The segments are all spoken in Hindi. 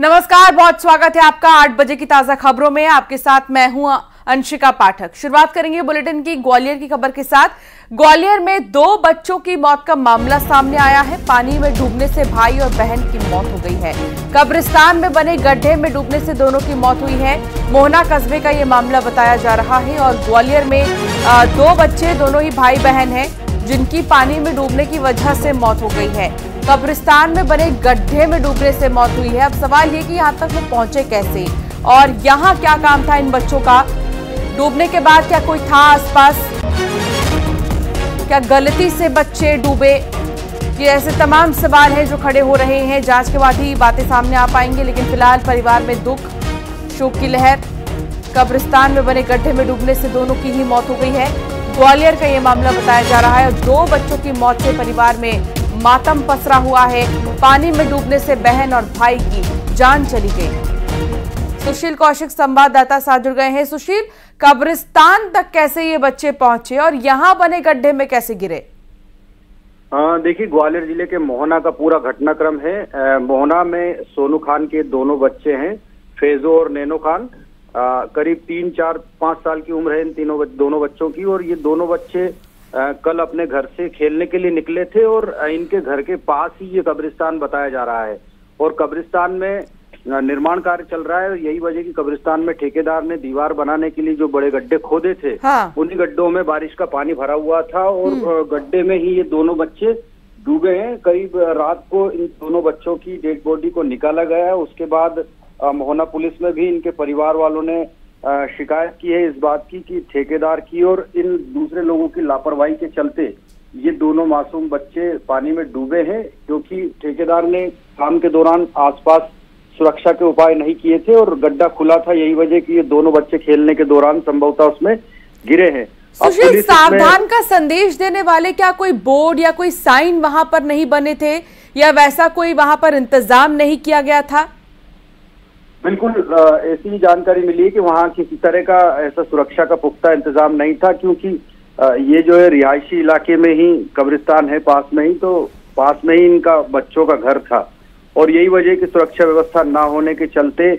नमस्कार, बहुत स्वागत है आपका 8 बजे की ताजा खबरों में। आपके साथ मैं हूं अंशिका पाठक। शुरुआत करेंगे बुलेटिन की ग्वालियर की खबर के साथ। ग्वालियर में 2 बच्चों की मौत का मामला सामने आया है। पानी में डूबने से भाई और बहन की मौत हो गई है। कब्रिस्तान में बने गड्ढे में डूबने से दोनों की मौत हुई है। मोहना कस्बे का ये मामला बताया जा रहा है और ग्वालियर में 2 बच्चे, दोनों ही भाई बहन हैं, जिनकी पानी में डूबने की वजह से मौत हो गई है। कब्रिस्तान में बने गड्ढे में डूबने से मौत हुई है। अब सवाल ये कि यहाँ तक वो पहुंचे कैसे और यहाँ क्या काम था इन बच्चों का। डूबने के बाद क्या कोई था आसपास, क्या गलती से बच्चे डूबे, ये ऐसे तमाम सवाल हैं जो खड़े हो रहे हैं। जांच के बाद ही बातें सामने आ पाएंगी, लेकिन फिलहाल परिवार में दुख, शोक की लहर। कब्रिस्तान में बने गड्ढे में डूबने से दोनों की ही मौत हो गई है। ग्वालियर का ये मामला बताया जा रहा है और 2 बच्चों की मौत से परिवार में मातम पसरा हुआ है। पानी में डूबने से बहन और भाई की जान चली गई। सुशील कौशिक संवाददाता साथ जुड़ गए हैं। सुशील, कब्रिस्तान तक कैसे ये बच्चे पहुंचे और यहाँ बने गड्ढे में कैसे गिरे? देखिए, ग्वालियर जिले के मोहना का पूरा घटनाक्रम है। मोहना में सोनू खान के दोनों बच्चे हैं, फैजो और नैनो खान। करीब 3, 4, 5 साल की उम्र है इन दोनों बच्चों की। और ये दोनों बच्चे कल अपने घर से खेलने के लिए निकले थे और इनके घर के पास ही ये कब्रिस्तान बताया जा रहा है। और कब्रिस्तान में निर्माण कार्य चल रहा है। यही वजह कि कब्रिस्तान में ठेकेदार ने दीवार बनाने के लिए जो बड़े गड्ढे खोदे थे, उन्हीं गड्ढों में बारिश का पानी भरा हुआ था और गड्ढे में ही ये दोनों बच्चे डूबे हैं। करीब रात को इन दोनों बच्चों की डेड बॉडी को निकाला गया। उसके बाद मोहना पुलिस में भी इनके परिवार वालों ने शिकायत की है इस बात की कि ठेकेदार की और इन दूसरे लोगों की लापरवाही के चलते ये दोनों मासूम बच्चे पानी में डूबे हैं, क्योंकि ठेकेदार ने काम के दौरान आसपास सुरक्षा के उपाय नहीं किए थे और गड्ढा खुला था। यही वजह कि ये दोनों बच्चे खेलने के दौरान संभवतः उसमें गिरे हैं। सुशील, सावधान का संदेश देने वाले क्या कोई बोर्ड या कोई साइन वहां पर नहीं बने थे या वैसा कोई वहां पर इंतजाम नहीं किया गया था? बिल्कुल ऐसी जानकारी मिली है कि वहाँ किसी तरह का ऐसा सुरक्षा का पुख्ता इंतजाम नहीं था, क्योंकि ये जो है रिहायशी इलाके में ही कब्रिस्तान है, पास में ही, तो पास में ही इनका बच्चों का घर था। और यही वजह कि सुरक्षा व्यवस्था ना होने के चलते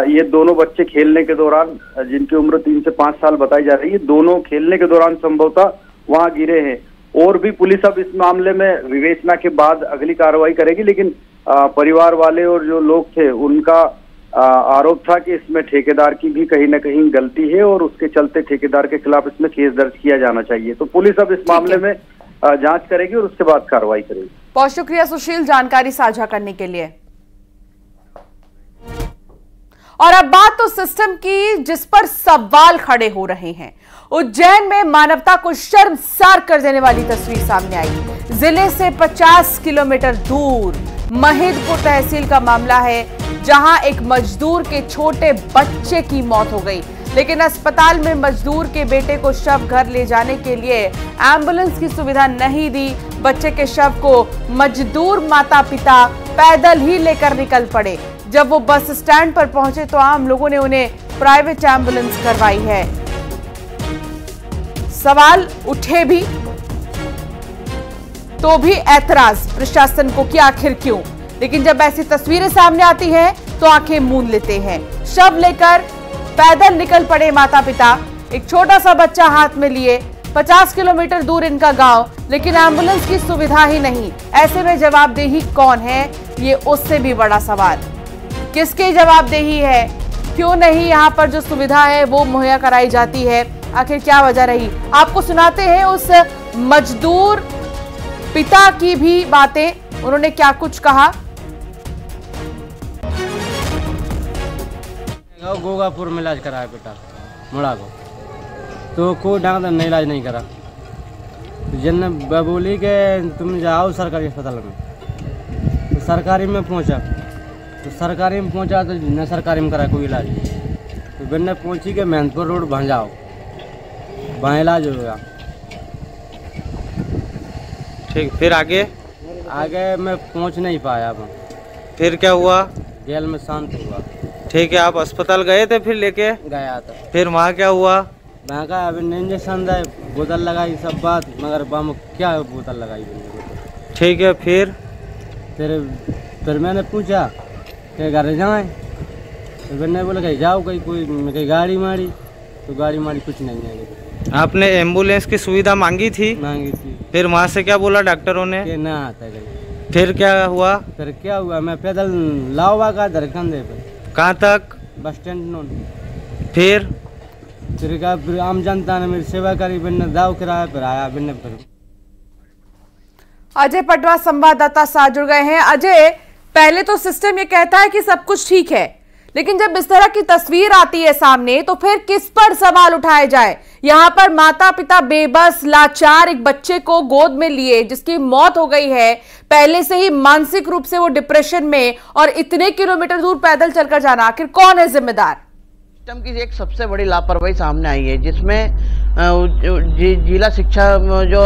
ये दोनों बच्चे खेलने के दौरान, जिनकी उम्र 3 से 5 साल बताई जा रही है, दोनों खेलने के दौरान संभवतः वहाँ गिरे हैं। और भी पुलिस अब इस मामले में विवेचना के बाद अगली कार्रवाई करेगी, लेकिन परिवार वाले और जो लोग थे उनका आरोप था कि इसमें ठेकेदार की भी कहीं ना कहीं गलती है और उसके चलते ठेकेदार के खिलाफ इसमें केस दर्ज किया जाना चाहिए। तो पुलिस अब इस मामले में जांच करेगी और उसके बाद कार्रवाई करेगी। बहुत शुक्रिया सुशील जानकारी साझा करने के लिए। और अब बात तो सिस्टम की जिस पर सवाल खड़े हो रहे हैं। उज्जैन में मानवता को शर्मसार कर देने वाली तस्वीर सामने आई। जिले से 50 किलोमीटर दूर महिदपुर तहसील का मामला है, जहां एक मजदूर के छोटे बच्चे की मौत हो गई, लेकिन अस्पताल में मजदूर के बेटे को शव घर ले जाने के लिए एम्बुलेंस की सुविधा नहीं दी। बच्चे के शव को मजदूर माता पिता पैदल ही लेकर निकल पड़े। जब वो बस स्टैंड पर पहुंचे तो आम लोगों ने उन्हें प्राइवेट एम्बुलेंस करवाई है। सवाल उठे भी तो भी ऐतराज प्रशासन को कि आखिर क्यों, लेकिन जब ऐसी तस्वीरें सामने आती हैं तो आंखें मूंद लेते हैं। शव लेकर पैदल निकल पड़े माता पिता, एक छोटा सा बच्चा हाथ में लिए। 50 किलोमीटर दूर इनका गांव, लेकिन एम्बुलेंस की सुविधा ही नहीं। ऐसे में जवाबदेही कौन है, ये उससे भी बड़ा सवाल। किसकी जवाबदेही है? क्यों नहीं यहाँ पर जो सुविधा है वो मुहैया कराई जाती है? आखिर क्या वजह रही? आपको सुनाते हैं उस मजदूर पिता की भी बातें। उन्होंने क्या कुछ कहा। गोगापुर में इलाज कराया बेटा मुड़ा को, तो कोई डॉक्टर ने इलाज नहीं करा। तो जन बोली के तुम जाओ सरकारी अस्पताल में, तो सरकारी में पहुंचा तो न सरकारी में करा कोई इलाज। तो बिन्ने पहुंची के महंतपुर रोड भंजाओ, वहाँ इलाज हो गया। ठीक, फिर आगे मैं पहुंच नहीं पाया। फिर क्या हुआ? जेल में शांत हुआ। ठीक है, आप अस्पताल गए थे? फिर लेके गया था। फिर वहाँ क्या हुआ? वहाँ का अभी इंजेक्शन दे, बोतल लगाई, सब बात, मगर बम क्या बोतल लगाई। ठीक है, फिर फिर मैंने पूछा के घर जाए, तो मैंने बोला कहीं जाओ कहीं गाड़ी मारी, तो गाड़ी मारी कुछ नहीं है। आपने एम्बुलेंस की सुविधा मांगी थी? मांगी थी। फिर वहाँ से क्या बोला डॉक्टरों ने? कि ना आता कहीं। फिर क्या हुआ? फिर क्या हुआ, मैं पैदल लावा का धरकंधे पे। कहाँ तक? Bus stand known. फिर फिर आम जनता ने मेरी सेवा करी, बिन्ने दाव कराया, फिर आया बिन्ने। फिर अजय पटवा संवाददाता साथ जुड़ गए हैं। अजय, पहले तो सिस्टम ये कहता है कि सब कुछ ठीक है, लेकिन जब इस तरह की तस्वीर आती है सामने तो फिर किस पर सवाल उठाए जाए? यहां पर माता पिता बेबस लाचार एक बच्चे को गोद में लिए जिसकी मौत हो गई है, पहले से ही मानसिक रूप से वो डिप्रेशन में, और इतने किलोमीटर दूर पैदल चलकर जाना, आखिर कौन है जिम्मेदार? सिस्टम की एक सबसे बड़ी लापरवाही सामने आई है, जिसमें जिला शिक्षा जो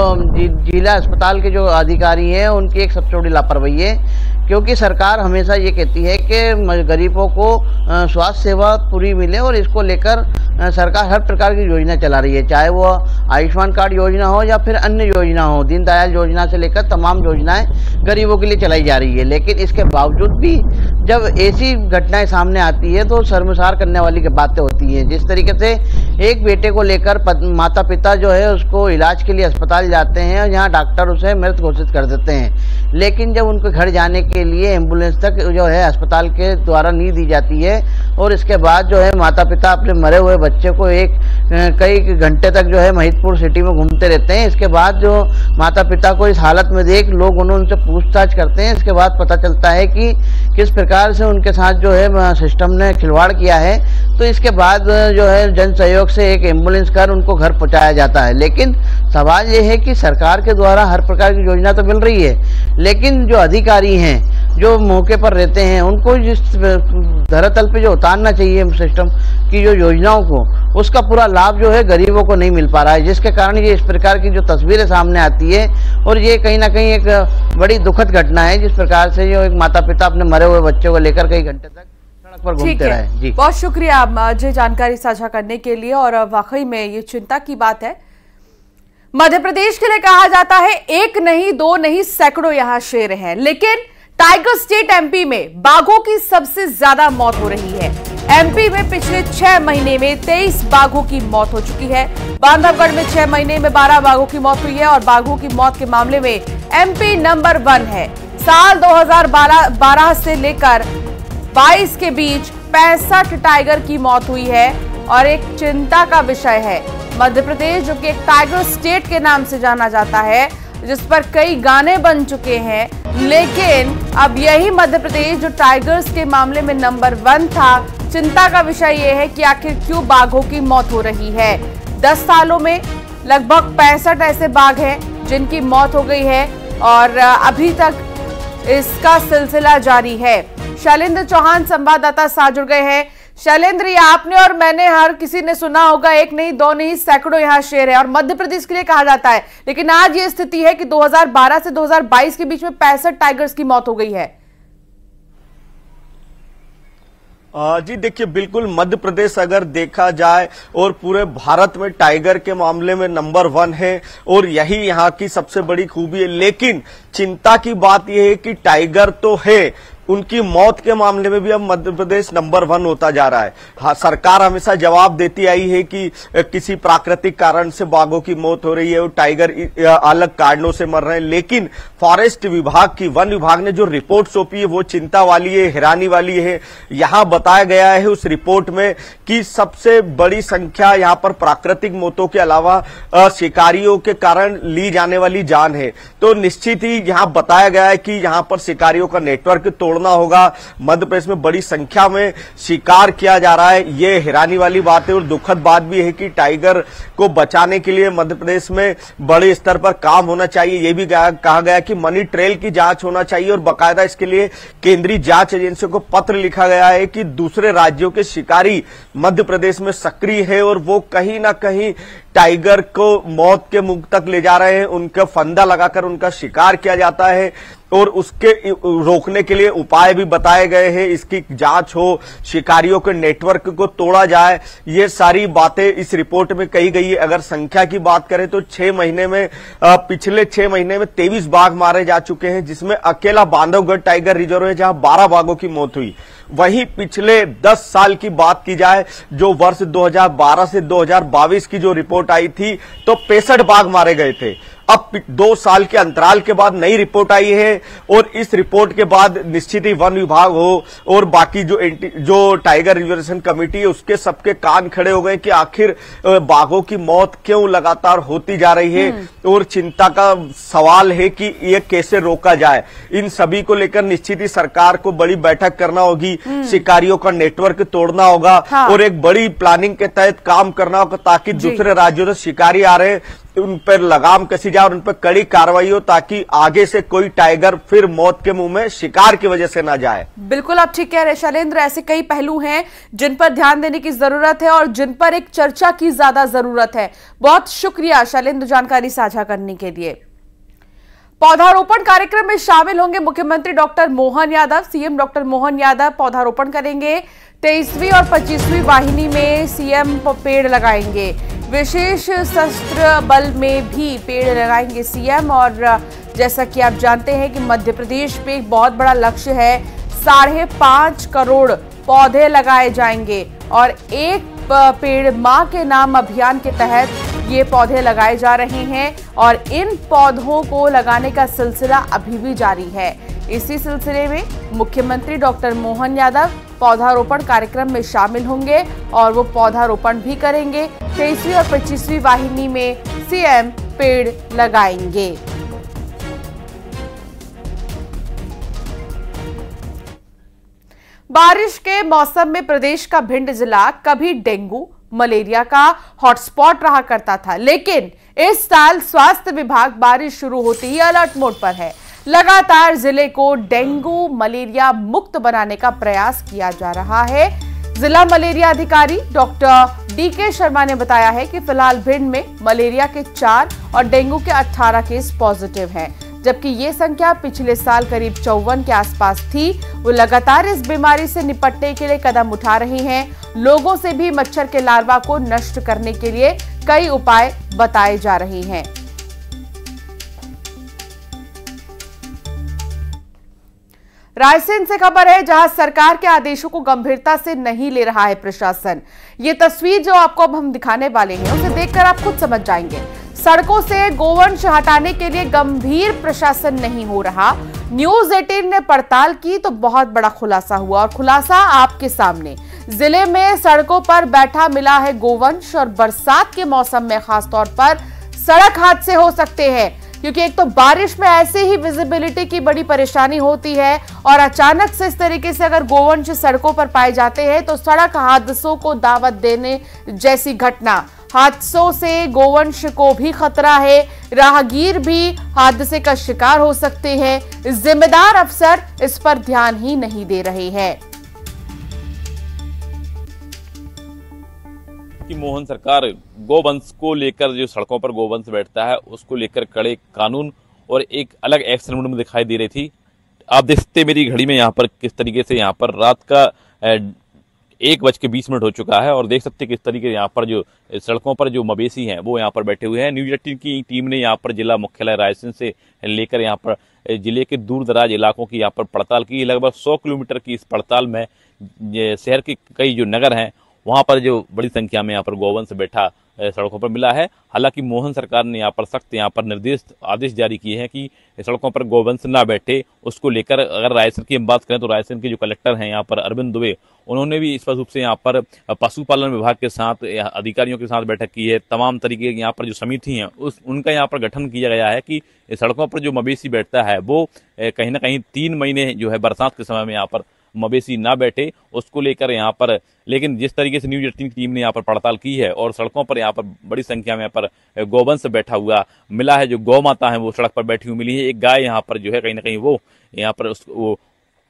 जिला अस्पताल के जो अधिकारी हैं उनकी एक सबसे बड़ी लापरवाही है, क्योंकि सरकार हमेशा ये कहती है कि गरीबों को स्वास्थ्य सेवा पूरी मिले, और इसको लेकर सरकार हर प्रकार की योजना चला रही है, चाहे वो आयुष्मान कार्ड योजना हो या फिर अन्य योजना हो, दीनदयाल योजना से लेकर तमाम योजनाएं गरीबों के लिए चलाई जा रही है। लेकिन इसके बावजूद भी जब ऐसी घटनाएं सामने आती है तो शर्मसार करने वाली बातें होती हैं। जिस तरीके से एक बेटे को लेकर माता पिता जो है उसको इलाज के लिए अस्पताल जाते हैं और यहाँ डॉक्टर उसे मृत घोषित कर देते हैं, लेकिन जब उनको घर जाने के लिए एम्बुलेंस तक जो है अस्पताल के द्वारा नहीं दी जाती है, और इसके बाद जो है माता पिता अपने मरे हुए बच्चे को कई घंटे तक जो है महिदपुर सिटी में घूमते रहते हैं। इसके बाद जो माता पिता को इस हालत में देख लोग उनसे पूछताछ करते हैं। इसके बाद पता चलता है कि किस प्रकार से उनके साथ जो है सिस्टम ने खिलवाड़ किया है। तो इसके बाद जो है जन सहयोग से एक एम्बुलेंस कर उनको घर पहुंचाया जाता है। लेकिन सवाल ये है कि सरकार के द्वारा हर प्रकार की योजना तो मिल रही है, लेकिन जो अधिकारी हैं जो मौके पर रहते हैं उनको जिस धरातल पे जो उतारना चाहिए सिस्टम की जो योजनाओं को, उसका पूरा लाभ जो है गरीबों को नहीं मिल पा रहा है, जिसके कारण ये इस प्रकार की जो तस्वीरें सामने आती है, और ये कहीं ना कहीं एक बड़ी दुखद घटना है, जिस प्रकार से जो एक माता पिता अपने मरे हुए बच्चे को लेकर कई घंटे तक सड़क पर घूमते रहे। जी, बहुत शुक्रिया अजय जानकारी साझा करने के लिए, और वाकई में ये चिंता की बात है। मध्य प्रदेश के लिए कहा जाता है एक नहीं दो नहीं सैकड़ों यहां शेर हैं, लेकिन टाइगर स्टेट एमपी में बाघों की सबसे ज्यादा मौत हो रही है। एमपी में पिछले 6 महीने में 23 बाघों की मौत हो चुकी है। बांधवगढ़ में 6 महीने में 12 बाघों की मौत हुई है, और बाघों की मौत के मामले में एमपी नंबर 1 है। साल 2012 से लेकर 22 के बीच 65 टाइगर की मौत हुई है, और एक चिंता का विषय है मध्य प्रदेश, जो कि एक टाइगर स्टेट के नाम से जाना जाता है, जिस पर कई गाने बन चुके हैं, लेकिन अब यही मध्य प्रदेश जो टाइगर्स के मामले में नंबर 1 था, चिंता का विषय यह है कि आखिर क्यों बाघों की मौत हो रही है। 10 सालों में लगभग 65 ऐसे बाघ हैं जिनकी मौत हो गई है, और अभी तक इसका सिलसिला जारी है। शैलेंद्र चौहान संवाददाता साथ जुड़ गए हैं। शैलेंद्र, ये आपने और मैंने हर किसी ने सुना होगा एक नहीं दो नहीं सैकड़ों यहाँ शेर है, और मध्य प्रदेश के लिए कहा जाता है, लेकिन आज ये स्थिति है कि 2012 से 2022 के बीच में 65 टाइगर्स की मौत हो गई है। जी देखिए, बिल्कुल मध्य प्रदेश अगर देखा जाए और पूरे भारत में टाइगर के मामले में नंबर 1 है, और यही यहाँ की सबसे बड़ी खूबी है। लेकिन चिंता की बात यह है कि टाइगर तो है, उनकी मौत के मामले में भी अब मध्य प्रदेश नंबर 1 होता जा रहा है। हाँ, सरकार हमेशा जवाब देती आई है कि किसी प्राकृतिक कारण से बाघों की मौत हो रही है और टाइगर अलग कारणों से मर रहे हैं, लेकिन फॉरेस्ट विभाग की, वन विभाग ने जो रिपोर्ट सौंपी है वो चिंता वाली है, हैरानी वाली है। यहाँ बताया गया है उस रिपोर्ट में कि सबसे बड़ी संख्या यहाँ पर प्राकृतिक मौतों के अलावा शिकारियों के कारण ली जाने वाली जान है। तो निश्चित ही यहाँ बताया गया है कि यहाँ पर शिकारियों का नेटवर्क तोड़ना होगा। मध्य प्रदेश में बड़ी संख्या में शिकार किया जा रहा है, ये हैरानी वाली बात है। और दुखद बात भी है कि टाइगर को बचाने के लिए मध्य प्रदेश में बड़े स्तर पर काम होना चाहिए। ये भी कहा गया कि मनी ट्रेल की जांच होना चाहिए, और बाकायदा इसके लिए केंद्रीय जांच एजेंसियों को पत्र लिखा गया है कि दूसरे राज्यों के शिकारी मध्य प्रदेश में सक्रिय है और वो कहीं ना कहीं टाइगर को मौत के मुख तक ले जा रहे हैं, उनका फंदा लगाकर उनका शिकार किया जाता है, और उसके रोकने के लिए उपाय भी बताए गए हैं। इसकी जांच हो, शिकारियों के नेटवर्क को तोड़ा जाए, ये सारी बातें इस रिपोर्ट में कही गई है। अगर संख्या की बात करें तो 6 महीने में पिछले 6 महीने में 23 बाघ मारे जा चुके हैं, जिसमें अकेला बांधवगढ़ टाइगर रिजर्व है जहां 12 बाघों की मौत हुई। वहीं पिछले 10 साल की बात की जाए, जो वर्ष 2012 से 2022 की जो रिपोर्ट आई थी, तो 65 बाघ मारे गए थे। अब 2 साल के अंतराल के बाद नई रिपोर्ट आई है और इस रिपोर्ट के बाद निश्चित ही वन विभाग हो और बाकी जो टाइगर रिजर्वेशन कमेटी है उसके सबके कान खड़े हो गए कि आखिर बाघों की मौत क्यों लगातार होती जा रही है और चिंता का सवाल है कि ये कैसे रोका जाए। इन सभी को लेकर निश्चित ही सरकार को बड़ी बैठक करना होगी, शिकारियों का नेटवर्क तोड़ना होगा और एक बड़ी प्लानिंग के तहत काम करना होगा ताकि दूसरे राज्यों से शिकारी आ रहे उन पर लगाम कसी जाए और उन पर कड़ी कार्रवाई हो ताकि आगे से कोई टाइगर फिर मौत के मुंह में शिकार की वजह से ना जाए। बिल्कुल आप ठीक कह रहे हैं शैलेंद्र, ऐसे कई पहलू हैं जिन पर ध्यान देने की जरूरत है और जिन पर एक चर्चा की ज्यादा जरूरत है। बहुत शुक्रिया शैलेंद्र जानकारी साझा करने के लिए। पौधारोपण कार्यक्रम में शामिल होंगे मुख्यमंत्री doctor Mohan Yadav. CM doctor Mohan Yadav पौधारोपण करेंगे। 23वीं और 25वीं वाहिनी में सीएम पेड़ लगाएंगे। विशेष सशस्त्र बल में भी पेड़ लगाएंगे सीएम। और जैसा कि आप जानते हैं कि मध्य प्रदेश पे एक बहुत बड़ा लक्ष्य है, 5.5 करोड़ पौधे लगाए जाएंगे और एक पेड़ मां के नाम अभियान के तहत ये पौधे लगाए जा रहे हैं और इन पौधों को लगाने का सिलसिला अभी भी जारी है। इसी सिलसिले में मुख्यमंत्री डॉक्टर मोहन यादव पौधारोपण कार्यक्रम में शामिल होंगे और वो पौधारोपण भी करेंगे। 23वीं और 25वीं वाहिनी में सीएम पेड़ लगाएंगे। बारिश के मौसम में प्रदेश का भिंड जिला कभी डेंगू मलेरिया का हॉटस्पॉट रहा करता था, लेकिन इस साल स्वास्थ्य विभाग बारिश शुरू होते ही अलर्ट मोड पर है। लगातार जिले को डेंगू मलेरिया मुक्त बनाने का प्रयास किया जा रहा है। जिला मलेरिया अधिकारी डॉक्टर डीके शर्मा ने बताया है कि फिलहाल भिंड में मलेरिया के 4 और डेंगू के 18 केस पॉजिटिव हैं, जबकि ये संख्या पिछले साल करीब 54 के आसपास थी। वो लगातार इस बीमारी से निपटने के लिए कदम उठा रहे हैं। लोगों से भी मच्छर के लार्वा को नष्ट करने के लिए कई उपाय बताए जा रहे हैं। रायसेन से खबर है, जहां सरकार के आदेशों को गंभीरता से नहीं ले रहा है प्रशासन। ये तस्वीर जो आपको अब हम दिखाने वाले हैं उसे देखकर आप खुद समझ जाएंगे। सड़कों से गोवंश हटाने के लिए गंभीर प्रशासन नहीं हो रहा। न्यूज 18 ने पड़ताल की तो बहुत बड़ा खुलासा हुआ और खुलासा आपके सामने। जिले में सड़कों पर बैठा मिला है गोवंश और बरसात के मौसम में खासतौर पर सड़क हादसे हो सकते हैं, क्योंकि एक तो बारिश में ऐसे ही विजिबिलिटी की बड़ी परेशानी होती है और अचानक से इस तरीके से अगर गोवंश सड़कों पर पाए जाते हैं तो सड़क हादसों को दावत देने जैसी घटना। हादसों से गोवंश को भी खतरा है, राहगीर भी हादसे का शिकार हो सकते हैं। जिम्मेदार अफसर इस पर ध्यान ही नहीं दे रहे हैं। कि मोहन सरकार गोवंश को लेकर, जो सड़कों पर गोवंश बैठता है उसको लेकर कड़े कानून और एक अलग एक्शन मूड में दिखाई दे रही थी। आप देख सकते मेरी घड़ी में यहाँ पर किस तरीके से यहाँ पर रात का 1:20 हो चुका है और देख सकते किस तरीके से यहाँ पर जो सड़कों पर जो मवेशी हैं वो यहाँ पर बैठे हुए हैं। न्यूज 18 की टीम ने यहाँ पर जिला मुख्यालय रायसेन से लेकर यहाँ पर जिले के दूर दराज इलाकों की यहाँ पर पड़ताल की। लगभग 100 किलोमीटर की इस पड़ताल में शहर के कई जो नगर हैं वहाँ पर जो बड़ी संख्या में यहाँ पर गोवंश बैठा सड़कों पर मिला है। हालांकि मोहन सरकार ने यहाँ पर सख्त निर्देश आदेश जारी किए हैं कि सड़कों पर गोवंश ना बैठे। उसको लेकर अगर रायसेन की हम बात करें तो रायसेन के जो कलेक्टर हैं यहाँ पर अरविंद दुबे, उन्होंने भी इस रूप से यहाँ पर पशुपालन विभाग के साथ अधिकारियों के साथ बैठक की है। तमाम तरीके की यहाँ पर जो समिति हैं उनका यहाँ पर गठन किया गया है कि सड़कों पर जो मवेशी बैठता है वो कहीं ना कहीं 3 महीने जो है बरसात के समय में यहाँ पर मवेशी ना बैठे, उसको लेकर यहाँ पर। लेकिन जिस तरीके से न्यूज 18 की टीम ने यहाँ पर पड़ताल की है और सड़कों पर यहाँ पर बड़ी संख्या में यहाँ पर गोवंश बैठा हुआ मिला है, जो गौ माता है वो सड़क पर बैठी हुई मिली है। एक गाय यहाँ पर जो है कहीं ना कहीं वो यहाँ पर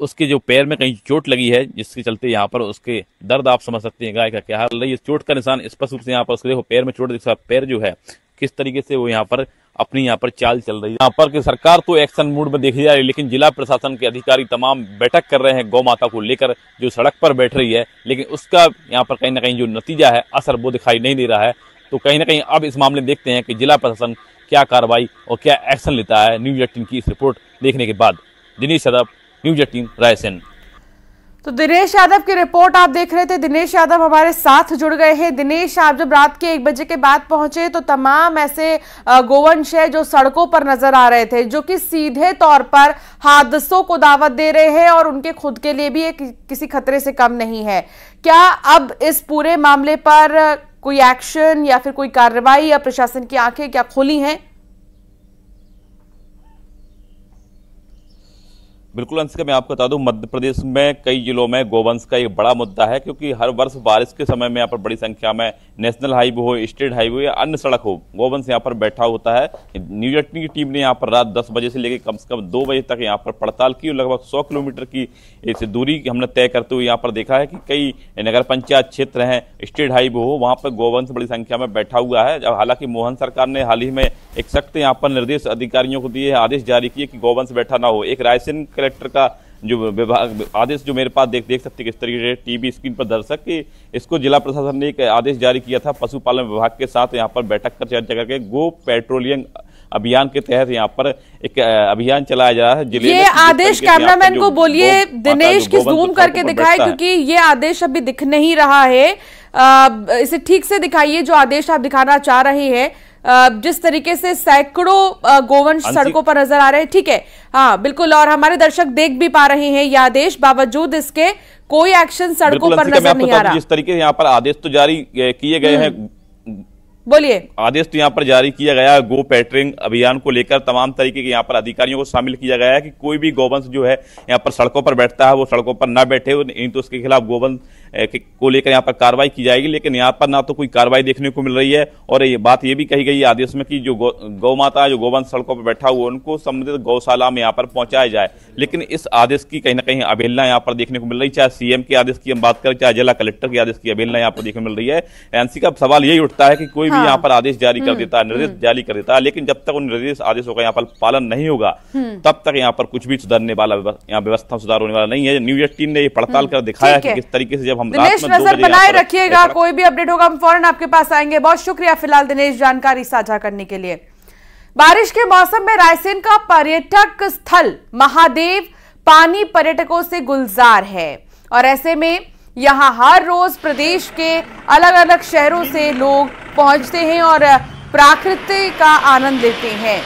उसके जो पैर में कहीं चोट लगी है, जिसके चलते यहाँ पर उसके दर्द आप समझ सकते हैं गाय का क्या हाल है। इस चोट का निशान स्पष्ट रूप से यहाँ पर उसके देखो पैर में चोट, पैर जो है किस तरीके से वो यहाँ पर अपनी यहाँ पर चाल चल रही है। यहाँ पर कि सरकार तो एक्शन मूड में देखी जा रही है, लेकिन जिला प्रशासन के अधिकारी तमाम बैठक कर रहे हैं गौ माता को लेकर जो सड़क पर बैठ रही है, लेकिन उसका यहाँ पर कहीं ना कहीं जो नतीजा है असर वो दिखाई नहीं दे रहा है। तो कहीं ना कहीं अब इस मामले में देखते हैं कि जिला प्रशासन क्या कार्रवाई और क्या एक्शन लेता है। न्यूज 18 की इस रिपोर्ट देखने के बाद दिनेश यादव, न्यूज 18 रायसेन। तो दिनेश यादव की रिपोर्ट आप देख रहे थे। दिनेश यादव हमारे साथ जुड़ गए हैं। दिनेश, आप जब रात के 1 बजे के बाद पहुंचे तो तमाम ऐसे गोवंश है जो सड़कों पर नजर आ रहे थे, जो कि सीधे तौर पर हादसों को दावत दे रहे हैं और उनके खुद के लिए भी किसी खतरे से कम नहीं है। क्या अब इस पूरे मामले पर कोई एक्शन या फिर कोई कार्रवाई या प्रशासन की आंखें क्या खुली हैं? बिल्कुल अंशिका, मैं आपको बता दूं, मध्य प्रदेश में कई जिलों में गोवंश का एक बड़ा मुद्दा है, क्योंकि हर वर्ष बारिश के समय में यहाँ पर बड़ी संख्या में नेशनल हाईवे हो, स्टेट हाईवे या अन्य सड़क हो, गोवंश यहाँ पर बैठा होता है। न्यूज 18 की टीम ने यहाँ पर रात 10 बजे से लेकर कम से कम 2 बजे तक यहाँ पर पड़ताल की और लगभग 100 किलोमीटर की इस दूरी हमने तय करते हुए यहाँ पर देखा है कि कई नगर पंचायत क्षेत्र हैं, स्टेट हाईवे हो, वहाँ पर गोवंश बड़ी संख्या में बैठा हुआ है। हालांकि मोहन सरकार ने हाल ही में एक सख्त यहाँ पर निर्देश अधिकारियों को दिए, आदेश जारी किए कि गोवंश बैठा ना हो। एक रायसेन कलेक्टर का जो विभाग आदेश जो मेरे पास देख सकते किस तरीके से टीवी स्क्रीन पर दर्शक कि इसको जिला प्रशासन ने एक आदेश जारी किया था पशुपालन विभाग के साथ यहाँ पर बैठक कर चर्चा करके गो पेट्रोलिंग अभियान के तहत यहाँ पर एक अभियान चलाया जा रहा है। जिले ये आदेश कैमरामैन को बोलिए दिनेश की जूम करके दिखाए, क्योंकि ये आदेश अभी दिख नहीं रहा है। इसे ठीक से दिखाइए जो आदेश आप दिखाना चाह रहे हैं। जिस तरीके से सैकड़ों गोवंश सड़कों पर नजर आ रहे हैं, ठीक है, हाँ बिल्कुल, और हमारे दर्शक देख भी पा रहे हैं ये आदेश, बावजूद इसके कोई एक्शन सड़कों पर नजर नहीं आ रहा। जिस तरीके से यहाँ पर आदेश तो जारी किए गए हैं, बोलिए। आदेश तो यहाँ पर जारी किया गया है, गो पेट्रोलिंग अभियान को लेकर तमाम तरीके के यहाँ पर अधिकारियों को शामिल किया गया है कि कोई भी गोवंश जो है यहाँ पर सड़कों पर बैठता है वो सड़कों पर ना बैठे, नहीं तो उसके खिलाफ गोवंश को लेकर यहाँ पर कार्रवाई की जाएगी। लेकिन यहाँ पर ना तो कोई कार्रवाई देखने को मिल रही है, और ये बात ये भी कही गई है आदेश में कि जो गौ माता जो गोवंश सड़कों पर बैठा हुआ उनको संबंधित गौशाला में यहाँ पर पहुंचाया जाए। लेकिन इस आदेश की कहीं ना कहीं अवहेलना यहाँ पर देखने को मिल रही है, चाहे सीएम के आदेश की हम बात करें, चाहे जिला कलेक्टर के आदेश की अवहेलना यहाँ पर देखने को मिल रही है। एनसी का सवाल यही उठता है कि कोई भी यहाँ पर आदेश जारी कर देता है, निर्देश जारी कर देता है, लेकिन जब तक उन निर्देश आदेशों का यहाँ पर पालन नहीं होगा तब तक यहाँ पर कुछ भी सुधरने वाला, यहाँ व्यवस्था सुधार होने वाला नहीं है। न्यूज 18 ने ये पड़ताल कर दिखाया कि किस तरीके से जब हम रात में 2 बजे बनाए रखिएगा, कोई भी अपडेट होगा हम फौरन आपके पास आएंगे। बहुत शुक्रिया फिलहाल दिनेश जानकारी साझा करने के लिए। बारिश के मौसम में रायसेन का पर्यटक स्थल महादेव पानी पर्यटकों से गुलजार है, और ऐसे में यहां हर रोज प्रदेश के अलग अलग शहरों से लोग पहुंचते हैं और प्रकृति का आनंद लेते हैं।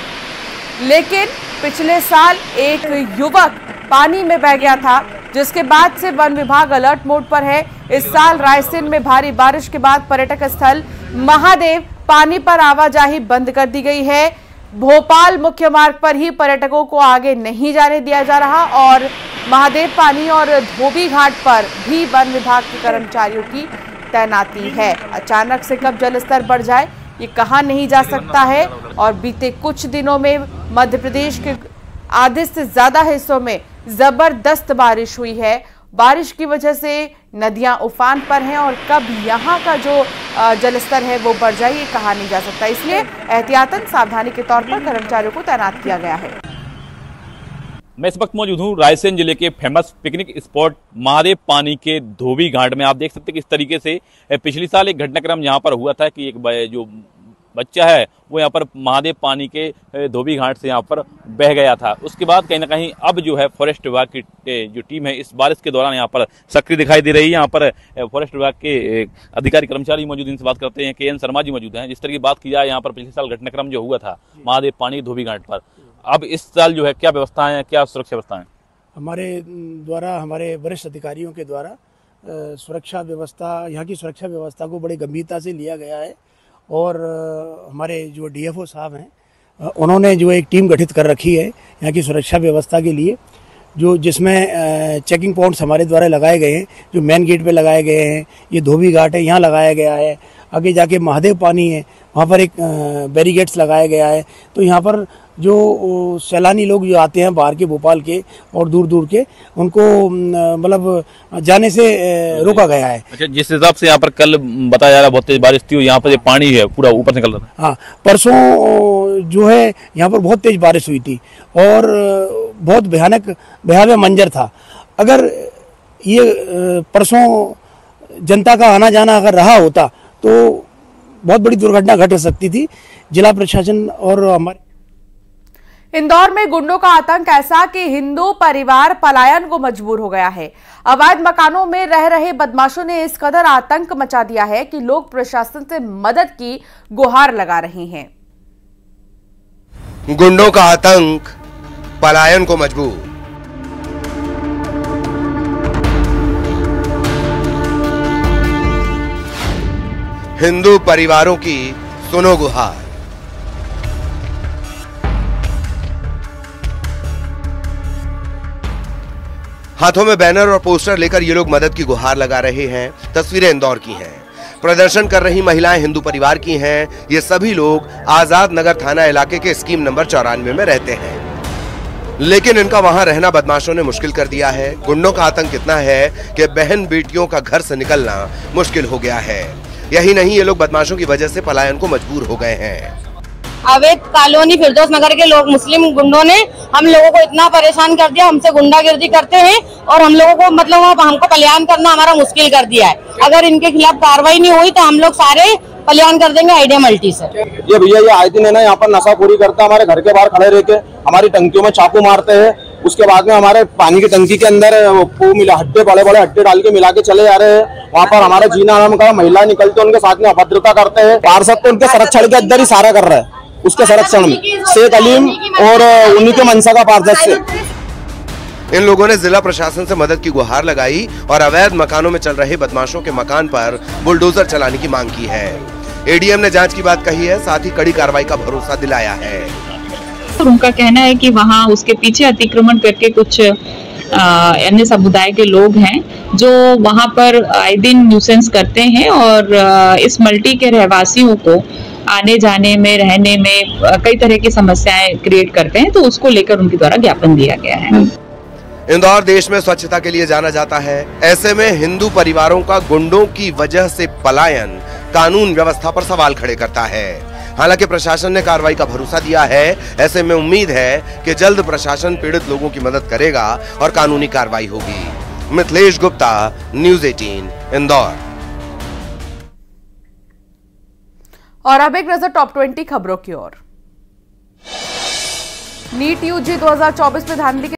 लेकिन पिछले साल एक युवक पानी में बह गया था, जिसके बाद से वन विभाग अलर्ट मोड पर है। इस साल रायसेन में भारी बारिश के बाद पर्यटक स्थल महादेव पानी पर आवाजाही बंद कर दी गई है। भोपाल मुख्य मार्ग पर ही पर्यटकों को आगे नहीं जाने दिया जा रहा, और महादेव पानी और धोबी घाट पर भी वन विभाग के कर्मचारियों की तैनाती है। अचानक से कब जलस्तर बढ़ जाए ये कहा नहीं जा सकता है, और बीते कुछ दिनों में मध्य प्रदेश के आधे से ज्यादा हिस्सों में जबरदस्त बारिश हुई है। बारिश की वजह से नदियां उफान पर हैं, और कब यहां का जो जलस्तर है वो बढ़ जाए ये कहा नहीं जा सकता। इसलिए एहतियातन सावधानी के तौर पर कर्मचारियों को तैनात किया गया है। मैं इस वक्त मौजूद हूँ रायसेन जिले के फेमस पिकनिक स्पॉट महादेव पानी के धोबी घाट में। आप देख सकते हैं किस तरीके से पिछले साल एक घटनाक्रम यहाँ पर हुआ था कि एक जो बच्चा है वो यहाँ पर महादेव पानी के धोबी घाट से यहाँ पर बह गया था। उसके बाद कहीं ना कहीं अब जो है फॉरेस्ट विभाग की जो टीम है इस बारिश के दौरान यहाँ पर सक्रिय दिखाई दे रही है। यहाँ पर फॉरेस्ट विभाग के अधिकारी कर्मचारी मौजूद, इनसे बात करते हैं। KN शर्मा जी मौजूद हैं। जिस तरह की बात की जाए यहाँ पर पिछले साल घटनाक्रम जो हुआ था महादेव पानी धोबी घाट पर, अब इस साल जो है क्या व्यवस्थाएं, क्या सुरक्षा व्यवस्थाएं? हमारे द्वारा, हमारे वरिष्ठ अधिकारियों के द्वारा सुरक्षा व्यवस्था, यहाँ की सुरक्षा व्यवस्था को बड़ी गंभीरता से लिया गया है, और हमारे जो DFO साहब हैं उन्होंने जो एक टीम गठित कर रखी है यहाँ की सुरक्षा व्यवस्था के लिए, जो जिसमें चेकिंग पॉइंट्स हमारे द्वारा लगाए गए हैं, जो मेन गेट पे लगाए गए हैं। ये धोबी घाट है, यहाँ लगाया गया है। आगे जाके महादेव पानी है, वहाँ पर एक बैरिकेड्स लगाया गया है। तो यहाँ पर जो सैलानी लोग जो आते हैं बाहर के, भोपाल के और दूर दूर के, उनको मतलब जाने से रोका गया है। अच्छा, जिस हिसाब से यहाँ पर कल बताया जा रहा है बहुत तेज बारिश थी, यहाँ पर ये पानी है पूरा ऊपर से निकल रहा था। हाँ, परसों जो है यहाँ पर बहुत तेज बारिश हुई थी और बहुत भयावह मंजर था। अगर ये परसों जनता का आना जाना अगर रहा होता तो बहुत बड़ी दुर्घटना घट सकती थी। जिला प्रशासन और हमारे इंदौर में गुंडों का आतंक ऐसा कि हिंदू परिवार पलायन को मजबूर हो गया है। अवैध मकानों में रह रहे बदमाशों ने इस कदर आतंक मचा दिया है कि लोग प्रशासन से मदद की गुहार लगा रहे हैं। गुंडों का आतंक पलायन को मजबूर। हिंदू परिवारों की सुनो गुहार। हाथों में बैनर और पोस्टर लेकर ये लोग मदद की गुहार लगा रहे हैं। तस्वीरें इंदौर की हैं। प्रदर्शन कर रही महिलाएं हिंदू परिवार की हैं। ये सभी लोग आजाद नगर थाना इलाके के स्कीम नंबर 94 में रहते हैं, लेकिन इनका वहां रहना बदमाशों ने मुश्किल कर दिया है। गुंडों का आतंक इतना है कि बहन बेटियों का घर से निकलना मुश्किल हो गया है। यही नहीं, ये लोग बदमाशों की वजह से पलायन को मजबूर हो गए हैं। अवैध कॉलोनी फिरदौस नगर के लोग मुस्लिम गुंडों ने हम लोगों को इतना परेशान कर दिया, हमसे गुंडागिर्दी करते हैं और हम लोगों को मतलब हमको पलायन करना हमारा मुश्किल कर दिया है। अगर इनके खिलाफ कार्रवाई नहीं हुई तो हम लोग सारे पलायन कर देंगे आइडिया मल्टी से। ये भैया ये आए दिन है ना, यहाँ पर नशाखोरी करते हैं, हमारे घर के बाहर खड़े रह के हमारी टंकियों में चाकू मारते हैं। उसके बाद में हमारे पानी की टंकी के अंदर हड्डे बड़े बड़े हड्डे डाल के मिला के चले जा रहे हैं। वहाँ पर हमारा जीना आराम का महिला निकलते उनके साथ में अभद्रता करते हैं। पार्षद तो उनके संरक्षण के अंदर ही सारा कर रहे हैं, उसके संरक्षण में शेख अलीम और उन्हीं के मनसा का पार्षद से। इन लोगों ने जिला प्रशासन से मदद की गुहार लगाई और अवैध मकानों में चल रहे बदमाशों के मकान पर बुलडोजर चलाने की मांग की है। एडीएम ने जांच की बात कही है, साथ ही कड़ी कार्रवाई का भरोसा दिलाया है। उनका कहना है कि वहाँ उसके पीछे अतिक्रमण करके कुछ अन्य समुदाय के लोग हैं जो वहाँ पर आए दिन न्यूसेंस करते हैं और इस मल्टी के रहवासियों को आने जाने में, रहने में कई तरह की समस्याएं क्रिएट करते हैं, तो उसको लेकर उनके द्वारा ज्ञापन दिया गया है। इंदौर देश में स्वच्छता के लिए जाना जाता है। ऐसे में हिंदू परिवारों का गुंडों की वजह से पलायन कानून व्यवस्था पर सवाल खड़े करता है। हालांकि प्रशासन ने कार्रवाई का भरोसा दिया है। ऐसे में उम्मीद है कि जल्द प्रशासन पीड़ित लोगों की मदद करेगा और कानूनी कार्रवाई होगी। मिथिलेश गुप्ता, न्यूज़ 18 इंदौर। और अब एक नजर टॉप 20 खबरों की ओर। नीट यूजी 2024 में धांधली